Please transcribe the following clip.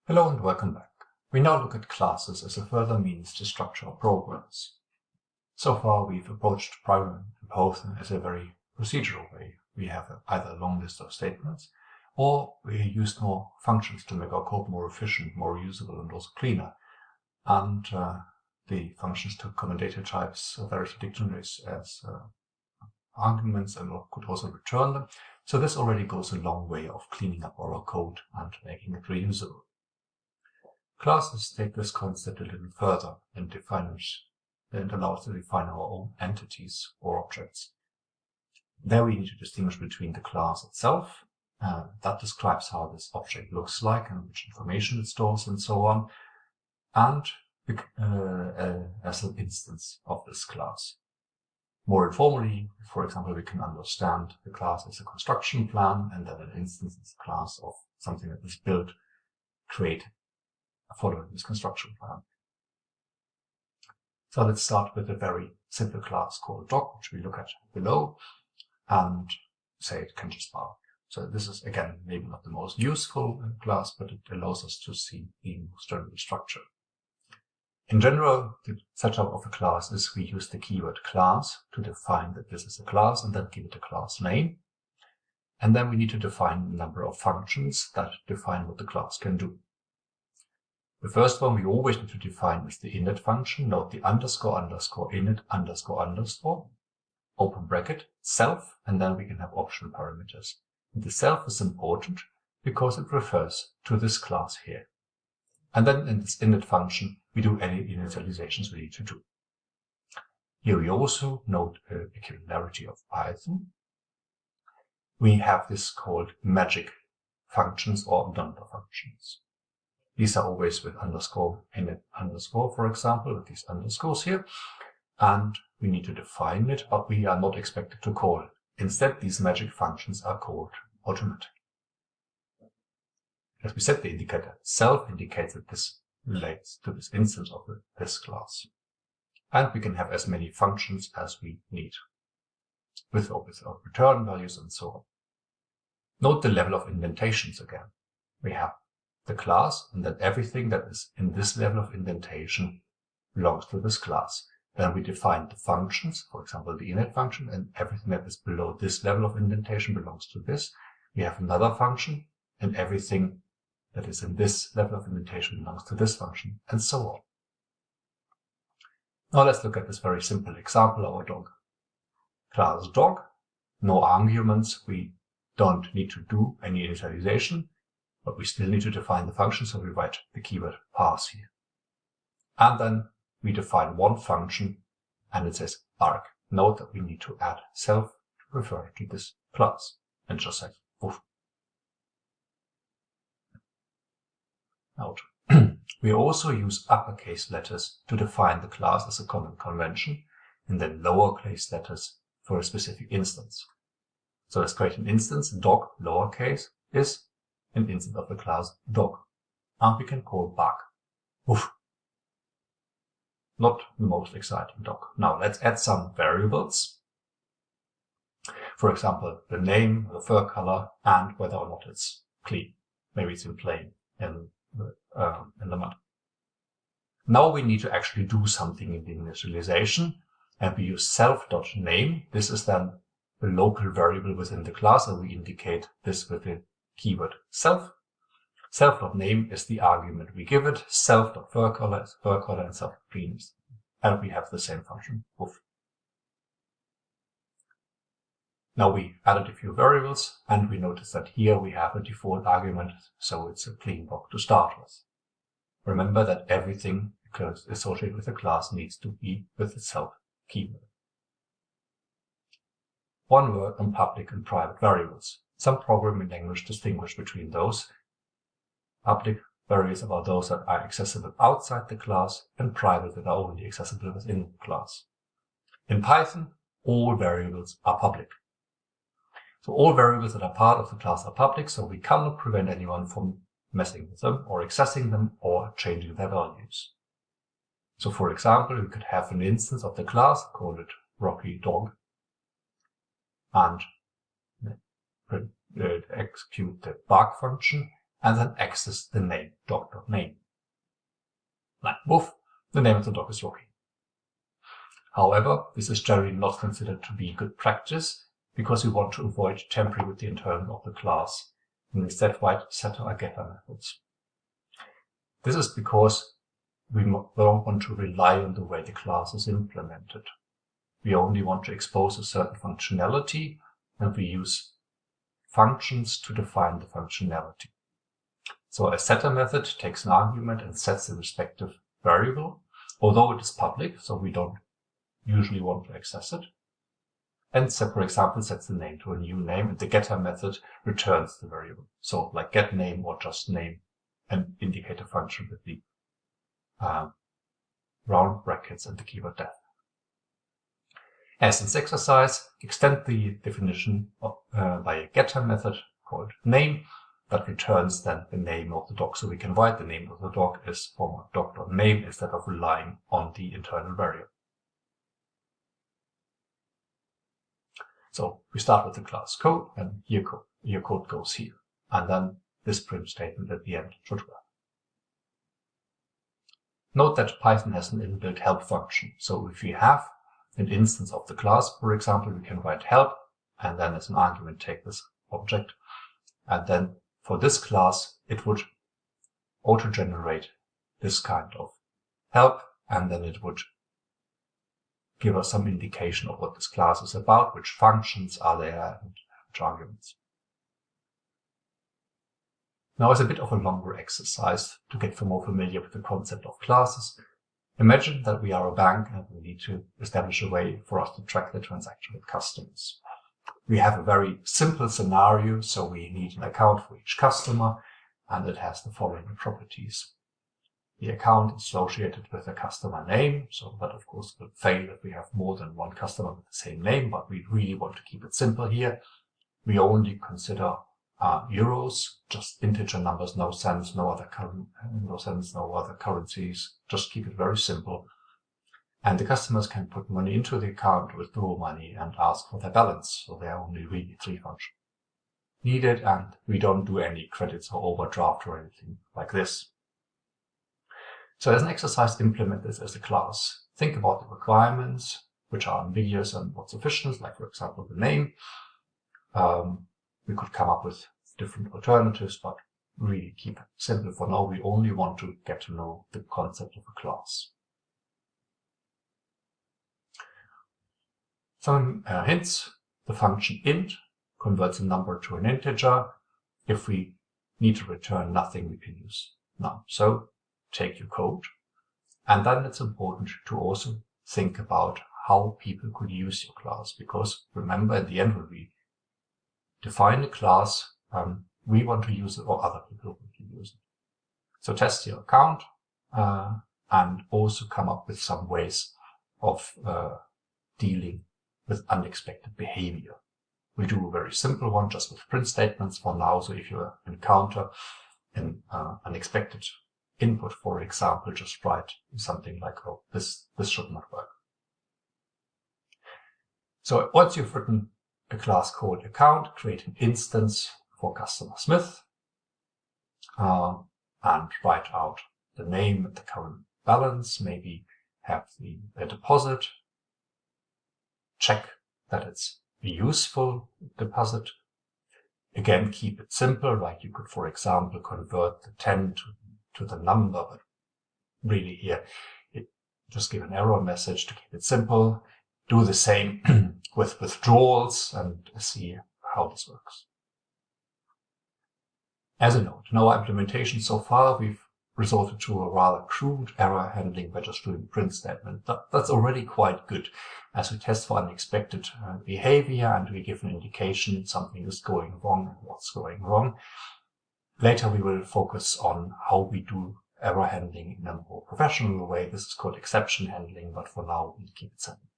Hello and welcome back. We now look at classes as a further means to structure our programs. So far we've approached programming in Python as a very procedural way. We have either a long list of statements, or we used more functions to make our code more efficient, more usable, and also cleaner. And the functions took common data types, various dictionaries as arguments, and could also return them. So this already goes a long way of cleaning up our code and making it reusable. Classes take this concept a little further and allow us to define our own entities or objects. There we need to distinguish between the class itself, that describes how this object looks like and which information it stores and so on, and as an instance of this class. More informally, for example, we can understand the class as a construction plan, and then an instance is a class of something that is built, created, following this construction plan. So let's start with a very simple class called dog, which we look at below, and say it can just bark. So this is, again, maybe not the most useful class, but it allows us to see the most general structure. In general, the setup of a class is we use the keyword class to define that this is a class and then give it a class name. And then we need to define a number of functions that define what the class can do. The first one we always need to define is the init function. Note the underscore init underscore, open bracket, self, and then we can have optional parameters. And the self is important because it refers to this class here. And then in this init function, we do any initializations we need to do. Here we also note a peculiarity of Python. We have this called magic functions or number functions. These are always with underscore init underscore, for example, with these underscores here. And we need to define it, but we are not expected to call it. Instead, these magic functions are called automatically. As we said, the indicator self indicates that this relates to this instance of this class. And we can have as many functions as we need, with or without return values and so on. Note the level of indentations again. We have the class, and then everything that is in this level of indentation belongs to this class. Then we define the functions, for example, the init function, and everything that is below this level of indentation belongs to this. We have another function, and everything that is in this level of indentation belongs to this function, and so on. Now let's look at this very simple example, our dog. Class dog, no arguments, we don't need to do any initialization, but we still need to define the function, so we write the keyword pass here. And then we define one function, and it says bark. Note that we need to add self to refer to this class, and just say woof. Note, we also use uppercase letters to define the class as a common convention, and then lowercase letters for a specific instance. So let's create an instance. Dog, lowercase, is an instance of the class dog, and we can call bark. Woof. Not the most exciting dog. Now let's add some variables. For example, the name, the fur color, and whether or not it's clean. Maybe it's in plain in the mud. Now we need to actually do something in the initialization, and we use self.name. This is then the local variable within the class, and we indicate this with the keyword self. Self.name is the argument we give it. Self.furColor is fur color, and self.clean is, and we have the same function. Woof. Now we added a few variables, and we notice that here we have a default argument, so it's a clean dog to start with. Remember that everything associated with the class needs to be with the self keyword. One word on public and private variables. Some programming languages distinguish between those. Public variables are those that are accessible outside the class, and private that are only accessible within the class. In Python, all variables are public. So all variables that are part of the class are public, so we cannot prevent anyone from messing with them or accessing them or changing their values. So for example, we could have an instance of the class, call it Rocky Dog, and execute the bark function, and then access the name doc.name. Like woof, the name of the dog is Rocky. However, this is generally not considered to be good practice because we want to avoid tampering with the internal of the class and instead write setter or getter methods. This is because we don't want to rely on the way the class is implemented. We only want to expose a certain functionality, and we use functions to define the functionality. So a setter method takes an argument and sets the respective variable, although it is public, so we don't usually want to access it. And for example, sets the name to a new name, and the getter method returns the variable. So like get name or just name, and indicate a function with the round brackets and the keyword def. As in this exercise, extend the definition by a getter method called name that returns then the name of the dog. So we can write the name of the dog as former doc.name instead of relying on the internal variable. So we start with the class code, and your code goes here. And then this print statement at the end should work. Note that Python has an inbuilt help function. So if we have an instance of the class, for example, we can write help and then as an argument take this object. And then for this class, it would auto-generate this kind of help, and then it would give us some indication of what this class is about, which functions are there, and which arguments. Now is a bit of a longer exercise to get more familiar with the concept of classes. Imagine that we are a bank and we need to establish a way for us to track the transaction with customers. We have a very simple scenario, so we need an account for each customer, and it has the following properties. The account is associated with a customer name, so that of course will fail if we have more than one customer with the same name, but we really want to keep it simple here. We only consider euros, just integer numbers, no cents, no other currencies, just keep it very simple. And the customers can put money into the account, withdraw money, and ask for their balance. So there are only really three functions needed, and we don't do any credits or overdraft or anything like this. So as an exercise, implement this as a class. Think about the requirements, which are ambiguous and not sufficient, like for example the name. We could come up with different alternatives, but really keep it simple. For now, we only want to get to know the concept of a class. Some hints. The function int converts a number to an integer. If we need to return nothing, we can use none. So take your code. And then it's important to also think about how people could use your class. Because remember, at the end, when we define a class, we want to use it or other people want to use it. So test your account and also come up with some ways of dealing with unexpected behavior. We do a very simple one just with print statements for now. So if you encounter an unexpected input, for example, just write something like, oh, this should not work. So once you've written a class called account, create an instance for customer Smith and write out the name and the current balance, maybe have the deposit, check that it's a useful deposit. Again, keep it simple, like you could, for example, convert the 10 to the number, but really here, just give an error message to keep it simple. Do the same with withdrawals and see how this works. As a note, in our implementation so far, we've resorted to a rather crude error handling by just doing print statement. That's already quite good, as we test for unexpected behavior and we give an indication something is going wrong and what's going wrong. Later we will focus on how we do error handling in a more professional way. This is called exception handling, but for now we keep it simple.